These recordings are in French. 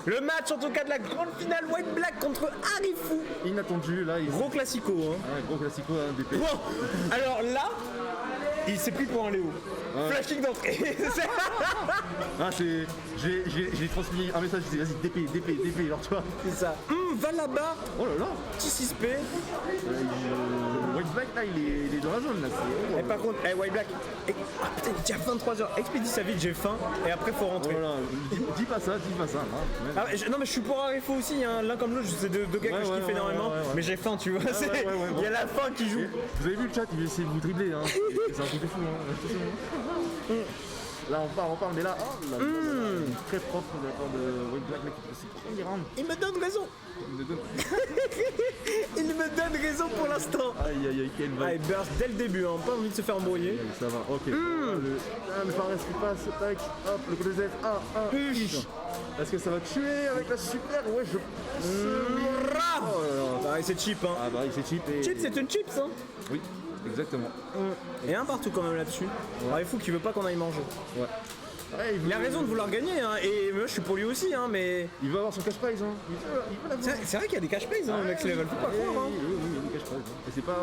Le match en tout cas de la grande finale White Black contre Arifu. Inattendu, là. Gros classico, hein. Ouais, gros classico, hein, DP. Bon, alors là, il s'est pris pour un Léo. Ouais. Flashing d'entrée. Ah, c'est. J'ai transmis un message, je dis vas-y, DP, alors tu vois. C'est ça. Va là-bas, Oh là là. petit 6P. White Black, là, il est dans la zone, là. Et par contre, White Black. Ah putain, il est déjà 23h. Expédie sa vie, j'ai faim. Et après, faut rentrer. Voilà, dis pas ça. Hein. Ah, non, mais je suis pour Arifu aussi, hein. L'un comme l'autre, c'est deux gars que je kiffe énormément. Mais j'ai faim, tu vois. Il y a la faim qui joue. Vous avez vu le chat, il essaie de vous dribbler, hein. C'est un truc de fou, hein. Là on parle, mais là, oh là, là, très propre de la part de White Black, mec, c'est le premier round. Il me donne raison. Il me donne raison pour l'instant. Aïe, quel vibe. Allez, burst dès le début, hein. Pas envie de se faire embrouiller. Allez, ça va, ok. Le Fares qui passe, tac, hop, le côté Z, Est-ce que ça va tuer avec la super? Ouais, je... Oh là là, c'est cheap, hein. Ah bah c'est cheap et... Cheap, c'est une chips, hein. Oui, exactement. Et un partout quand même là-dessus. Arifu qui veut pas qu'on aille manger. Ouais. Ouais, Il a raison de vouloir gagner, hein. Et moi je suis pour lui aussi, hein, mais... Il veut avoir son cash prize, hein. Il veut l'avoir. C'est vrai qu'il y a des cash plays, hein, au next level, faut pas croire, hein. Oui, il y a des cash prizes. Et c'est pas...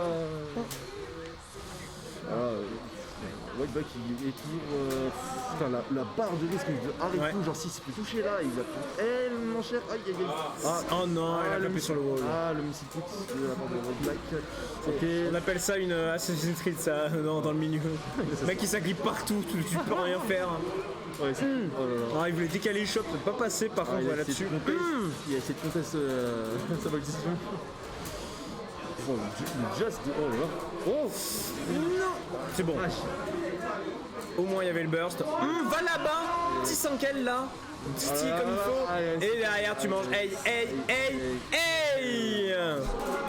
White Black il est toujours... Putain, la barre de risque de Arifu, genre s'il se fait toucher là, il va tellement cher. Aïe. Oh non, il a tapé sur le wall. Ah, le missile put de la part de White Black. Ok. On appelle ça une Assassin's Creed, ça, dans le milieu. Le mec il s'agrippe partout, tu peux rien faire. Ouais, c'est... Oh là là. Ah, il voulait décaler les shops, pas passer par contre là-dessus. Il a essayé de contester sa position. Oh, just... Oh là là. Oh Non. C'est bon. Au moins il y avait le burst. Va là-bas. Petit 5L là. Petit style comme il faut. Et derrière tu manges. Hey.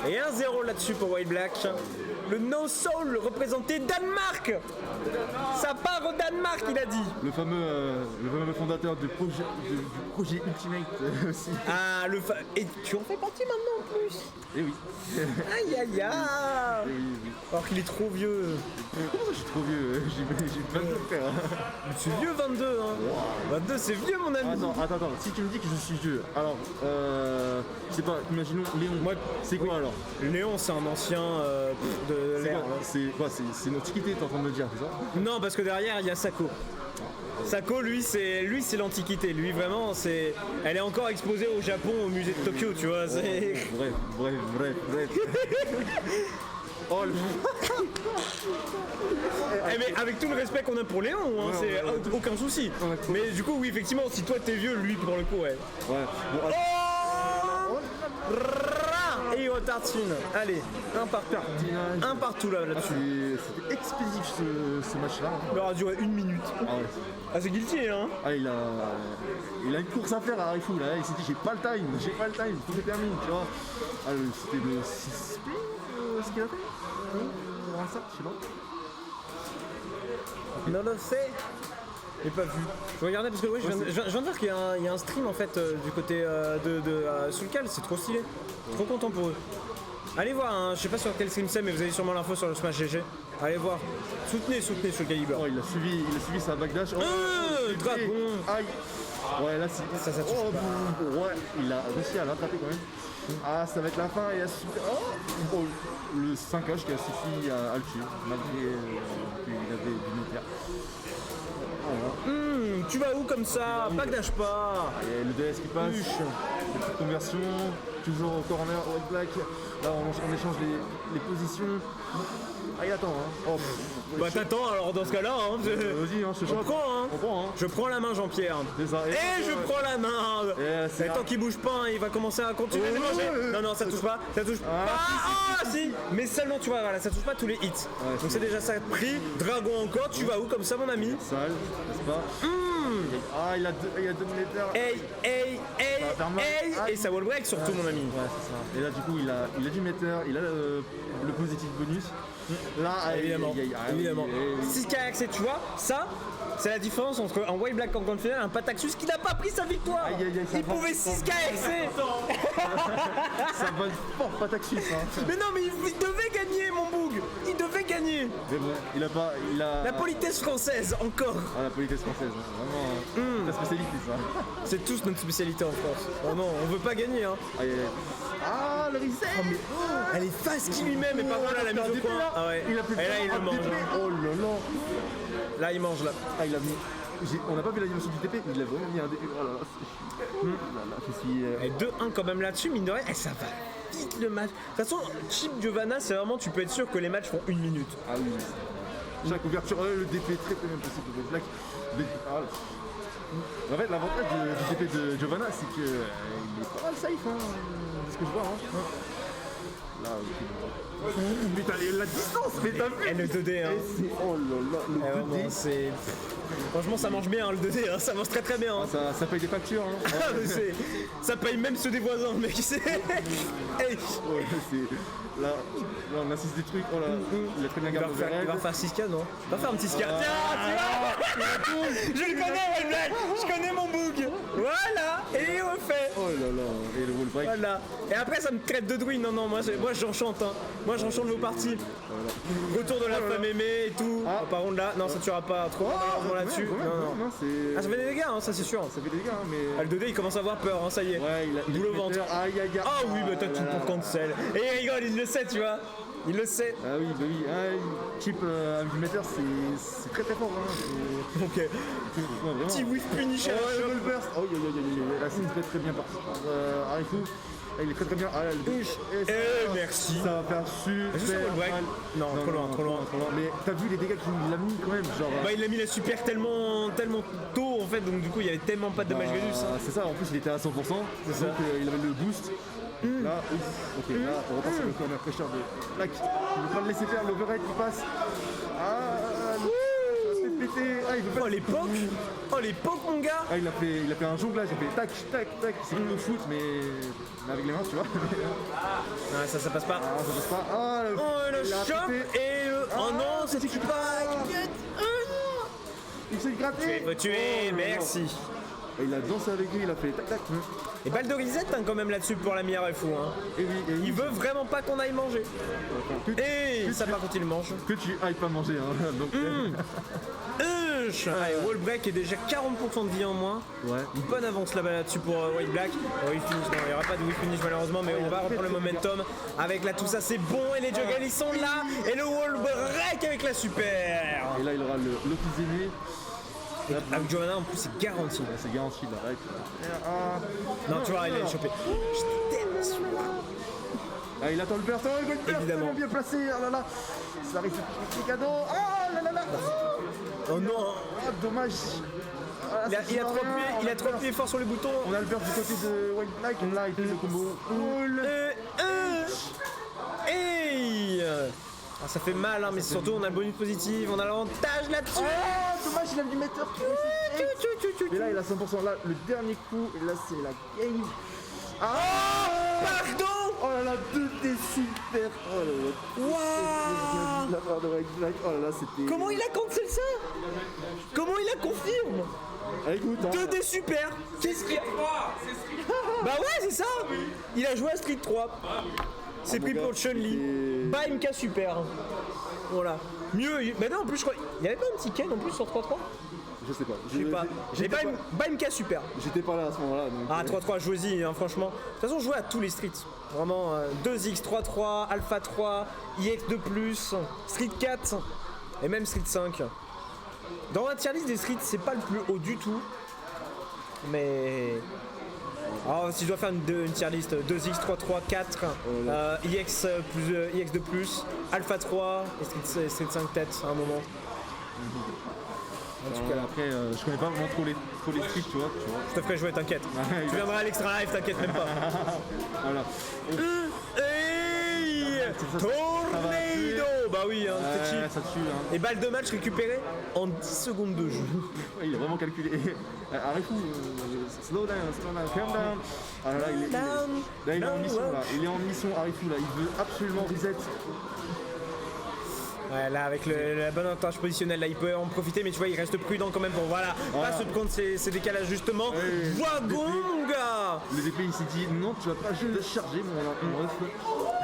Et 1-0 là-dessus pour White Black. Le No Soul représenté Danemark. Ça part au Danemark, il a dit. Le fameux fondateur du projet Ultimate aussi. Ah, et tu en fais partie maintenant en plus. Eh oui. Aïe. Oui. Alors qu'il est trop vieux. Comment ça je suis trop vieux? J'ai 22 frères. C'est vieux 22, hein. Wow. 22 c'est vieux mon ami. Attends, si tu me dis que je suis vieux, alors c'est pas, imaginons Léon. Moi, c'est quoi alors? Léon c'est un ancien de l'ère. C'est quoi? C'est une antiquité, t'es en train de me dire, c'est ça? Non, parce que derrière il y a Sako. Sako, lui c'est l'antiquité. Lui vraiment elle est encore exposée au Japon au musée de Tokyo, tu vois. Bref. Oh le... mais avec tout le respect qu'on a pour Léon, hein, c'est aucun souci. Mais du coup, oui, effectivement, si toi t'es vieux, lui pour le coup, ouais. Bon, et au tartine. Allez, un partout là-dessus. C'était expéditif ce match-là. Il aura duré 1 minute. Ah, c'est guilty, hein. Ah, il a une course à faire à Arifu là. Il s'est dit j'ai pas le time, faut que je termine, tu vois. Ah, c'était le 6P ce qu'il a fait. Ça, je sais pas. Non, le fait. J'ai pas vu. Je regardais parce que je viens de voir qu'il y a un stream en fait du côté de Soulcal, c'est trop stylé. Trop content pour eux. Allez voir, hein, je sais pas sur quel stream c'est, mais vous avez sûrement l'info sur le Smash GG. Allez voir. Soutenez sur le Caliber. Oh, il a suivi sa backdash. Dragon. Aïe. Ouais, là c'est. Ça touche pas. Ouais, il a réussi à l'attraper quand même. Ah, ça va être la fin, il a super. Oh, le 5H qui a suffi à le tuer, malgré qu'il avait du nucléaire. Tu vas où comme ça? Backdash pas. Et le DS qui passe. Petite conversion, toujours au corner, White Black. Là, on échange les positions. Ah, il attend, hein. Bah t'attends alors dans ce cas-là, hein. Vas-y, hein, je te prends, hein. On prend, hein. Je prends la main Jean-Pierre. Et je prends la main. Et tant qu'il bouge pas, hein, il va commencer à continuer de manger. Non, ça touche pas. Ça touche pas. Ah si. Mais seulement tu vois, voilà, ça touche pas tous les hits. Donc c'est déjà ça pris. Dragon encore, tu vas où comme ça mon ami? Sale, n'est-ce pas? Ah, il a Dominator. Hey. Et ça wall break surtout mon ami. Ouais, c'est ça. Et là du coup il a du meter, il a le positif bonus. Là, évidemment. 6K accès, tu vois, ça, C'est la différence entre un White Black en grande finale et un Pataxus qui n'a pas pris sa victoire. Aïe, aïe, aïe, ça Il va. pouvait 6 KRC. Ça va fort Pataxus hein. Mais non, mais il devait gagner, mon boug. Il devait gagner. Mais bon, il a... La politesse française, encore. Ah, la politesse française, hein. Vraiment, ta spécialité ça. C'est tous notre spécialité en France. Oh non, on veut pas gagner, hein. Aïe, aïe, aïe. Ah, le reset. Elle est face qui lui-même et par contre là, la mise au point. Ah ouais. Il a plus Et là, il le mange. hein. Oh là là. Là, il mange là. Ah, il a mis... On n'a pas vu l'animation du TP, il a vraiment mis un DP. Oh là là, c'est chiant. Oh là là, je suis... Et 2-1 quand même là-dessus, mine de rien. Et ça va vite le match. De toute façon, Chip Giovanna, c'est vraiment, tu peux être sûr que les matchs font 1 minute. Ah oui. Chaque ouverture, le DP est très très bien possible de Black. En fait, l'avantage du DP de Giovanna, c'est que il est pas mal safe, hein, de ce que je vois. Hein. Là, putain, la distance, mais t'as vu. Et le 2D, hein. Oh là là, le Eh, 2D. vraiment, c'est... Franchement, ça mange bien, hein, le 2D, hein. Ça mange très très bien. Hein. Ça paye des factures. Hein. Ah, mais ça paye même ceux des voisins, mec. C'est... Hey. Ouais, c'est... Là, on assiste des trucs. Oh là, il a très bien Il va gardé refaire 6K, non? Il va faire un petit 6K. Tiens, tu vois. Je le connais, White Black. Je connais mon book. Voilà. Et il refait. Oh là là, et le wall break. Voilà. Et après, ça me traite de druide. Non, non, moi j'enchante. Hein. Moi, j'enchante vos parties. Retour de la femme aimée et tout. Ah. Par contre, là, non, ça tuera pas trop malheureusement là-dessus. Non, non, c'est... Ah, ça fait des dégâts, hein, ça c'est sûr. Ça fait des dégâts, hein, mais... Ah, le 2D, il commence à avoir peur, hein, ça y est. Ouais, il a... Boule au ventre. Aïe, aïe, aïe. Ah oui, bah t'as tout pour cancel. Et il rigole, il le sait, tu vois. Il le sait. Ah oui, bah oui. Ah, chip Avimator, c'est très très fort. Hein. Ok. Ouais, vraiment. Petit whiff punish à la Ouais, chope. le burst. Oh, là, c'est une très très bien parti. Arifu. Ah, il est très très bien. Ah, là, le douche. Merci. Ça va faire Est-ce que c'est super Wall Break mal. Non, trop loin, trop loin. Mais t'as vu les dégâts qu'il a mis quand même, genre... Bah il a mis la super tellement tôt en fait, donc du coup il y avait tellement pas de damage Venus. Hein. C'est ça, en plus il était à 100%, donc ça. il avait le boost. Là, ouf, ok, là on repart sur le corner pressure de Black. Il veut pas le laisser faire, l'overhead qui passe. Ah, c'est pété. Ah, il veut pas. Oh l'époque mon gars. Ah, il a fait un jonglage, il a fait tac, tac, tac. C'est comme le foot, mais avec les mains, tu vois. Ah, ça passe pas. Ah, ça passe pas. Ah, Oh le il a chope attrapé. et oh non, c'est qui pas. Il s'est gratté. Faut tuer, Oh, merci. Et il a dansé avec lui, il a fait tac, tac. Et balle de reset hein, quand même là-dessus pour la meilleure fou hein. Et oui, Il veut vraiment pas qu'on aille manger. Et ça par contre il mange. Que tu ailles pas manger, hein. Donc, Allez, wall break est déjà 40% de vie en moins. ouais. Une bonne avance là-dessus pour White Black. Whip finish, non, il n'y aura pas de whip finish malheureusement, mais on va reprendre le momentum avec là tout ça, c'est bon et les juggles ils sont là et le wall break avec la super. Et là, il aura le Lokizeme. Avec Giovanna en plus c'est garanti. C'est garanti, là. Non, tu vois, il a chopé. J'étais tellement sûr. Ah, il attend le burst. Oh, le burst, Évidemment. bien placé. Oh là là. Ça arrive, c'est cadeau. Oh là là là. Oh non, Ah, dommage. Ah, il a ça trop sert à rien. appuyé, il a trop appuyé fort sur le bouton. On a le burst du côté de White Black. Là, il fait le combo. Cool. Hey ah, ça fait mal, hein, mais surtout on a le bonus positif, on a l'avantage là-dessus. Ah, dommage, il a du metteur. Et là, il a 100%. Là, le dernier coup. Et là, c'est la game. Ah, Pardon. oh là là, 2D super. Oh là là. Waouh. La part de White Black. Oh là là, c'était. Comment il a cancel ça? Comment il a confirme? Ah, écoute, hein. 2D super. Qu'est-ce qu'il y a? Bah ouais, c'est ça. Il a joué à Street 3. C'est pris mon pour gars, Chun-Li. Baimka super. Voilà. Mieux. Mais non, en plus, je crois. Il y avait pas un petit Ken en plus sur 3-3? Je sais pas. Je sais pas. J'étais pas- Baimka super. J'étais pas là à ce moment-là. donc, Ah, 3-3, jouez-y, hein, franchement. De toute façon, jouez à tous les streets. Vraiment, 2X, 3-3, Alpha 3, IX2+, Street 4 et même Street 5. Dans la tier list des streets, c'est pas le plus haut du tout. Mais... Alors, si je dois faire une tier list, 2X, 3-3, 4, IX, IX2+, Alpha 3 et Street 5 tête à un moment. En tout cas, après, je connais pas vraiment trop les streets, tu vois. je te ferai jouer, t'inquiète. Tu viendras à l'extra live, t'inquiète même pas. Voilà. Hey Tornado. Bah oui, hein, c'était cheap. Ça tue, hein. Et balle de match récupérée en 10 secondes de jeu. Ouais, il a vraiment calculé. Arrêtez, slow down, calm down. Ah là, là, il est en mission là. Il est en mission, Arifu là. Il veut absolument reset. Ouais, là avec la bonne avantage positionnelle, là il peut en profiter, mais tu vois il reste prudent quand même pour pas se prendre ces décalages justement. Wagonga. Le DP il s'est dit non, tu vas pas charger mon ref.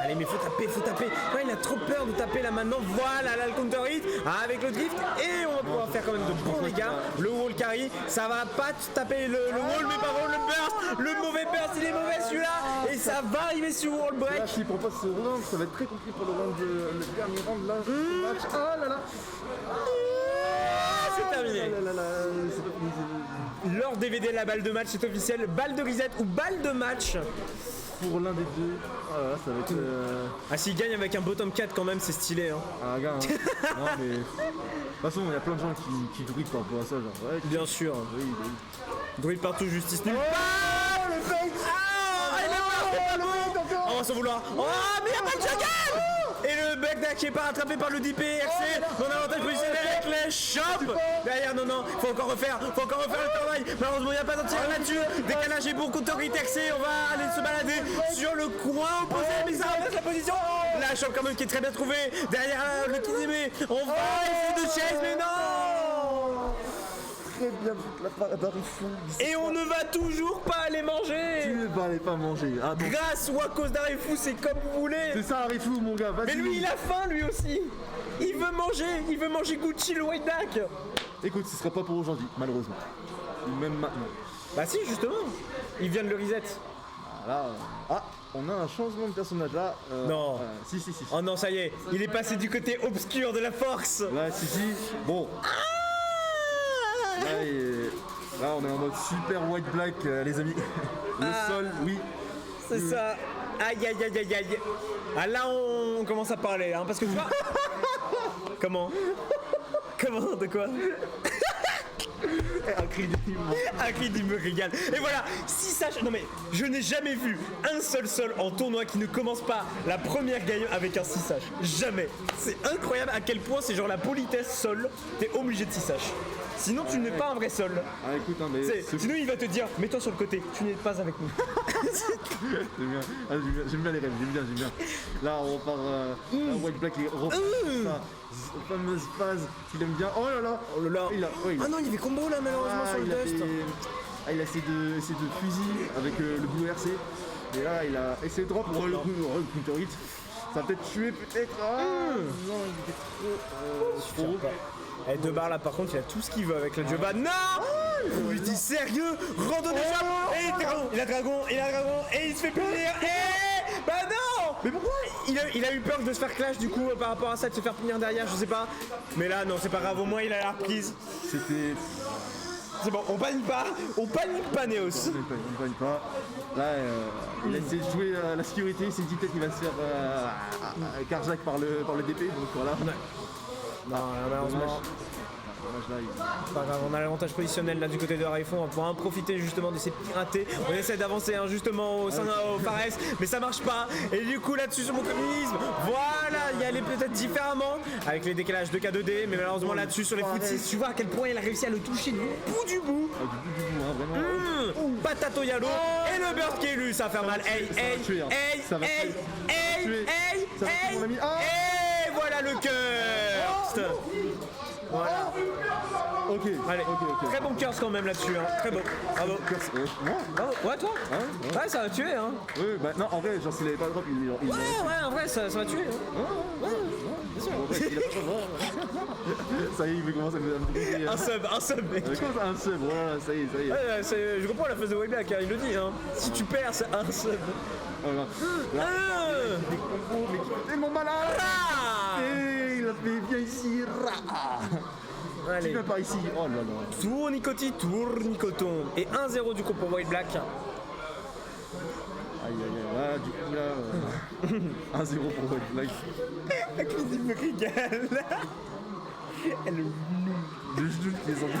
Allez, mais faut taper. Ouais, il a trop peur de taper là maintenant. Voilà, là le counter hit avec le drift et on va pouvoir faire quand même de bons dégâts. Le wall carry, ça va pas te taper le wall, mais par contre le burst, le mauvais burst, il est mauvais celui-là et ça va arriver sur wall break. Là, s'il propose ce round, ça va être très compliqué pour le dernier round là. Match. Ah là là. C'est terminé. Ah là là, c'est pas fini. Leur DVD, la balle de match, c'est officiel. Balle de reset ou balle de match. Pour l'un des deux, ah là là, ça va être. Ah, s'il gagne avec un bottom 4 quand même, c'est stylé. Hein. Un gars, hein. Non mais. De toute façon, il y a plein de gens qui druident par rapport à ça, genre. Ouais, Bien sûr. oui. Druide partout, justice nulle. Oh le fake. On va s'en vouloir. Oh, mais y'a pas de juggle. Et le bug qui est pas rattrapé par le DPRC. Mon avantage positionnel avec les chops. Derrière, non, faut encore refaire le travail. Malheureusement, il n'y a pas d'anti là-dessus. Décalage et pour counter RC. On va aller se balader sur le coin opposé. Mais ça renverse la position. La chope quand même qui est très bien trouvée. Derrière le Kizeme. On va essayer de chase, mais non. Très bien vu la part d'Arifou. Et on ne va toujours pas aller Tu manger. ne vas aller pas manger. Ah, bon. Grâce ou à cause d'Arifou, c'est comme vous voulez. C'est ça Arifou mon gars, vas-y. Mais lui, il a faim lui aussi. Il veut manger Gucci le white black. Écoute, ce sera pas pour aujourd'hui, malheureusement. Ou même maintenant. Bah si, justement. Il vient de le reset. Là, ah, on a un changement de personnage là. Non. Si. Oh non, ça y est. Il est passé du côté obscur de la force. Là, si. Bon. Là, on est en mode super white black, les amis. Le sol, oui. C'est ça. Aïe. Ah là, on commence à parler, hein, parce que tu vois. Comment de quoi? Un cri Akrid, il me régale. Et voilà, 6 H. Non mais, je n'ai jamais vu un seul sol en tournoi qui ne commence pas la première game avec un 6 H. Jamais. C'est incroyable à quel point c'est genre la politesse sol. T'es obligé de 6 H. Sinon, tu n'es pas un vrai sol. Ah, écoute, hein, mais. Sinon, il va te dire, mets-toi sur le côté, tu n'es pas avec nous. J'aime bien. Ah, j'aime bien les rêves, j'aime bien. Là, on repart. White black, il reprend sa fameuse phase qu'il aime bien. Oh là là. Ah non, il y avait combo là, malheureusement, sur le dust. Il a essayé de fusil avec le blue RC. Et là, il a essayé de drop pour le counter hit. Ça va peut-être tuer, peut-être. Ah, non, il était trop. Et 2 barres là, par contre, il a tout ce qu'il veut avec la Jova. Non. Il dit sérieux, randonnée jump. Et il a dragon, et il se fait punir. Et bah non. Mais pourquoi il a eu peur de se faire clash du coup par rapport à ça, de se faire punir derrière, je sais pas. Mais là, non, c'est pas grave, au moins il a la reprise. C'était. C'est bon, on panique pas Néos. On panique pas. Là, il a essayé de jouer la sécurité, il s'est dit peut-être qu'il va se faire carjack par le DP, donc voilà. Non, malheureusement. Pas grave, on a l'avantage positionnel là du côté de Raifon, on va pouvoir en profiter justement de ces petits ratés. On essaie d'avancer justement au Fares, mais ça marche pas. Et du coup là-dessus sur mon communisme, voilà, il y allait peut-être différemment avec les décalages de K2D, mais malheureusement là-dessus sur les foot 6, tu vois à quel point il a réussi à le toucher du bout du bout. Vraiment. Patato Yalo et le burst qui est élu, ça va faire mal. Hey, et voilà le curse. Voilà. Ok. Allez, ok. Très bon curse quand même là-dessus, hein. Très beau. Bravo. Bravo. Ouais, toi ouais, ça va tuer, hein. Oui, bah non, en vrai, genre s'il avait pas drop, il Ouais, en vrai, ça va tuer. Hein. Bien sûr. Ça y est, il commence à me dire. Un sub, mec. Comment ça, un sub? Voilà, ça y est. Ouais, je reprends la phase de Wayback, hein, il le dit, hein. Si tu perds, c'est un sub. Voilà. Des combos, mais qui fait tellement malade. Et il a fait bien ici. Allez. Tu viens par ici. Oh là là. Tournicoton. Et 1-0 du coup pour White Black. Aïe. Là, du coup, là. 1-0 pour White Black. La cuisine me régale. Elle Le genou qui les envoie.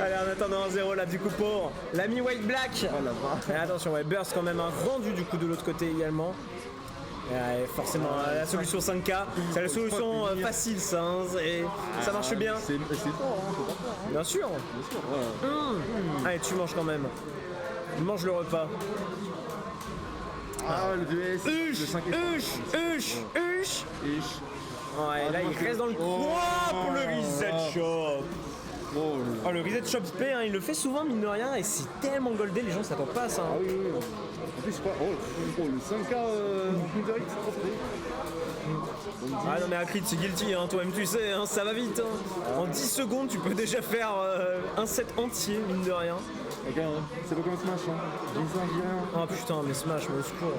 Allez, en attendant 1-0 là du coup pour l'ami White Black. Oh la vache. Et attention, ouais, Burst quand même un rendu du coup de l'autre côté également. Et forcément, la solution 5K, c'est la solution facile ça, hein, et ça marche bien. C'est fort, hein, faut pas faire. Bien sûr. Voilà. Allez, tu manges quand même. Mange le repas. Ah, le 2S, le 5 Huche. Ouais, là il reste dans le coin pour le reset shop. Oh, le reset shop spé, hein, il le fait souvent mine de rien et c'est tellement goldé, les gens s'attendent pas à ça. Ah oui. En plus, c'est pas. Oh, le 5K Counter Hit, c'est trop. Ah non mais Acrid c'est guilty, hein, toi-même tu sais, hein, ça va vite. Hein. En 10 secondes tu peux déjà faire un set entier, mine de rien. Ok, hein, c'est pas comme Smash, hein. J'ai ça, j'ai rien. Oh putain, mais Smash, mais au secours.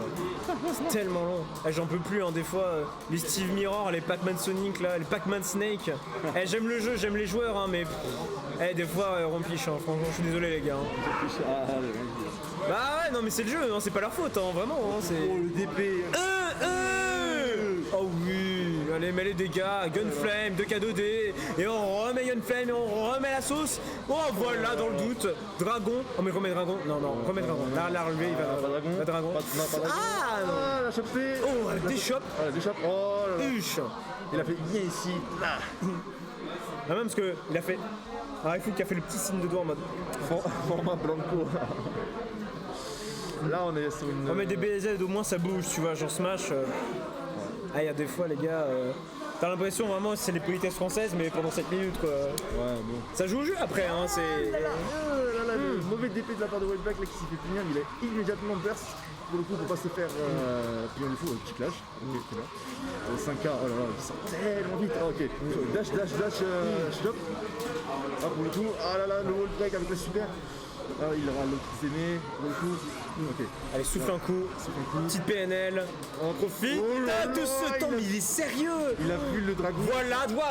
C'est tellement long. Eh, j'en peux plus, hein, des fois, les Steve Mirror, les Pac-Man Sonic, là, les Pac-Man Snake. Eh, j'aime le jeu, j'aime les joueurs, hein, mais des fois, rompiche, hein, franchement, je suis désolé, les gars. Hein. Bah ouais, non, mais c'est le jeu, hein, c'est pas leur faute, hein, vraiment. Hein, c'est... Oh, le DP. Oh oui, allez, mets les dégâts, Gunflame, 2K2D, et on remet Gunflame et on remet la sauce. Oh voilà, dans le doute, Dragon. Oh mais remets Dragon, non, remets Dragon. Là, relevé, il va Dragon. Pas Dragon. Pas Dragon. Ah, la chopée. Oh, elle déchoppe. Ah, la déchoppe. Oh là là. Huche. Il a fait bien ici, là. Ah, même parce que il a fait. Ah, il faut qu'il a fait le petit signe de doigt en mode. Format Blanco. Là, on est sur une. On met des BZ, au moins ça bouge, tu vois, genre Smash. Ah, il y a des fois, les gars, t'as l'impression vraiment que c'est les politesses françaises, mais pendant 7 minutes, quoi. Ouais, bon. Ça joue au jeu après, hein, c'est. Le mauvais DP de la part de White Black là, qui s'est fait punir, il a immédiatement burst pour le coup pour pas se faire punir du fou, petit clash. Ok, c'est là. 5K, oh là là, il sort tellement vite. Ah, ok, dash, stop. Ah, pour le coup, ah là là, le White Black avec la super. Ah, il aura l'autre aimé, pour le coup. Ok. Allez, souffle un coup, petite PNL, on profite de ce temps, mais il est sérieux. Il a vu le dragon. Voilà, Dragon.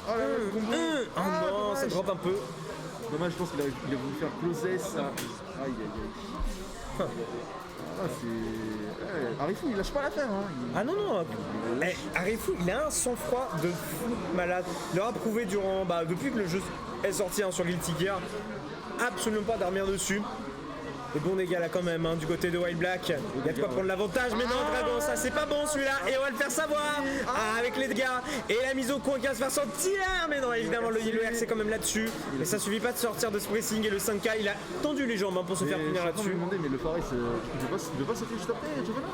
Oh là là, le combo. Oh non, ça drop un peu. Dommage, je pense qu'il a voulu faire closer ça. Aïe. Ah, c'est. Arifu, il lâche pas l'affaire. Hein. Ah non. Arifu, il a un sang-froid de fou malade. Il aura prouvé depuis que le jeu est sorti sur Guilty Gear, absolument pas dormir dessus. Et bon les gars là quand même, hein, du côté de White Black, il y a de quoi prendre l'avantage, mais non Dragon, ça c'est pas bon celui-là, et on va le faire savoir avec les dégâts, et la mise au coin qui va se faire sentir, mais non évidemment le Yellow Air c'est quand même là-dessus, mais ça suffit pas de sortir de ce pressing, et le 5K il a tendu les jambes pour se faire punir là-dessus. Je me demandais, mais le Faris, il veut pas sauter juste après, tu vois là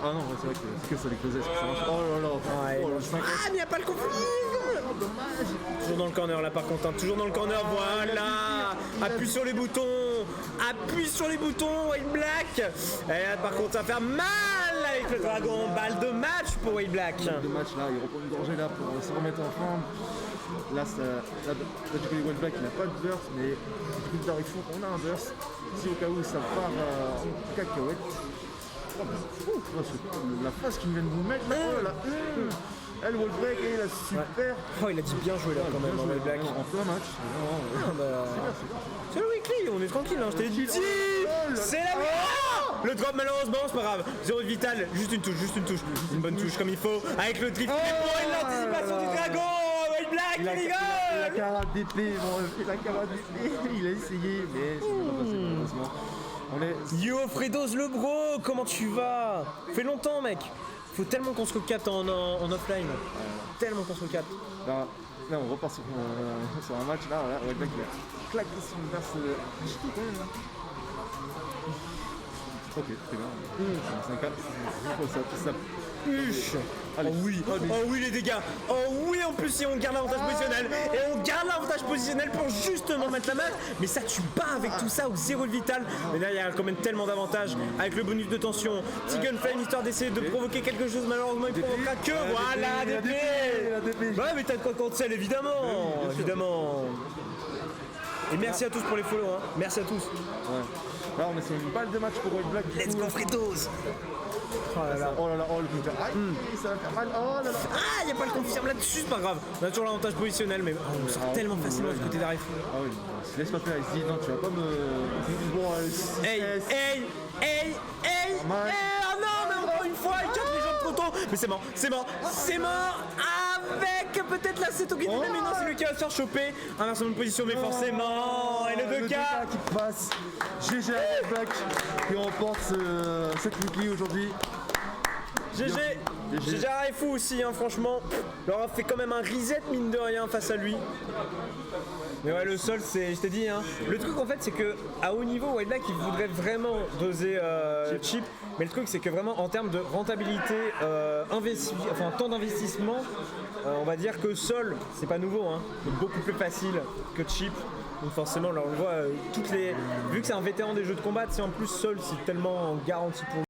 Ah non, c'est vrai que c'est que ça les closait, ça marche. Oh là là, le 5K. Ah mais il n'y a pas le conflit. Toujours dans le corner là par contre, hein. Toujours dans le corner, voilà. Appuie sur les boutons, White Black. Et là, par contre ça va faire mal avec le dragon, balle de match pour White Black. Balle de match là, il reprend une gorgée là pour se remettre en forme. Là, du coup, White Black il n'a pas de burst, mais du coup d'Arifu on a un burst. Si au cas où ça part en cacahuète. La face qu'il vient de vous mettre là, oh là là. Le wall break et la super. Oh il a dit bien joué là quand même, White Black. En plein match. C'est le weekly, on est tranquille, hein, je t'ai dit. C'est la le drop malheureusement, c'est pas grave. 0 de vital, juste une touche. Une bonne touche comme il faut. Avec le drift et l'anticipation du dragon. White Black, il rigole. La carade d'épée, il a essayé, mais c'est pas passé malheureusement. Yo Fredos le bro, comment tu vas? Fait longtemps mec. Faut tellement qu'on se recapte en offline. Tellement qu'on se recapte. Là on repart sur un match là, White Black il a claqué son verse tout quand même. Ok, très bien. C'est un 5-4. Oh oui les dégâts. Oh oui en plus si on garde l'avantage positionnel. Et on garde l'avantage positionnel pour justement mettre la main. Mais ça tue pas avec tout ça au 0 de vital. Mais là il y a quand même tellement d'avantages. Avec le bonus de tension. Petit Gunflame histoire d'essayer de provoquer quelque chose. Malheureusement il provoquera que. Voilà DP. Ouais mais t'as de quoi contre celle évidemment. Et merci à tous pour les follow, hein. Merci à tous. Ouais. Là on est sur une balle de match pour White Black. Let's go Fritos. Oh là là, le counter. Aïe, ça va faire mal. Oh là là. Ah, il n'y a pas le confirme là-dessus, c'est pas grave. On a toujours l'avantage positionnel, mais on sort tellement facilement du côté d'Arifu. Ah oui, il se laisse pas faire, il se dit non, tu vas pas me. Bon, hey, ah non, mais encore une fois, il casse les jambes trop tôt. Mais c'est mort. Avec peut-être la Setoki, mais non, c'est lui qui va se faire choper. Inversement de position, mais forcément. Et le 2K qui passe. GG White Black qui remporte cette weekly aujourd'hui. GG. Gérard est fou aussi, hein, franchement. Il leur a fait quand même un reset, mine de rien, face à lui. Mais ouais, le sol, c'est, je t'ai dit, hein. Le truc en fait, c'est que à haut niveau, Wildlife, il voudrait vraiment doser cheap. Mais le truc, c'est que vraiment, en termes de rentabilité, enfin temps d'investissement, on va dire que sol, c'est pas nouveau, hein. C'est beaucoup plus facile que cheap. Donc forcément, là, on le voit, vu que c'est un vétéran des jeux de combat, c'est en plus sol, c'est tellement garanti pour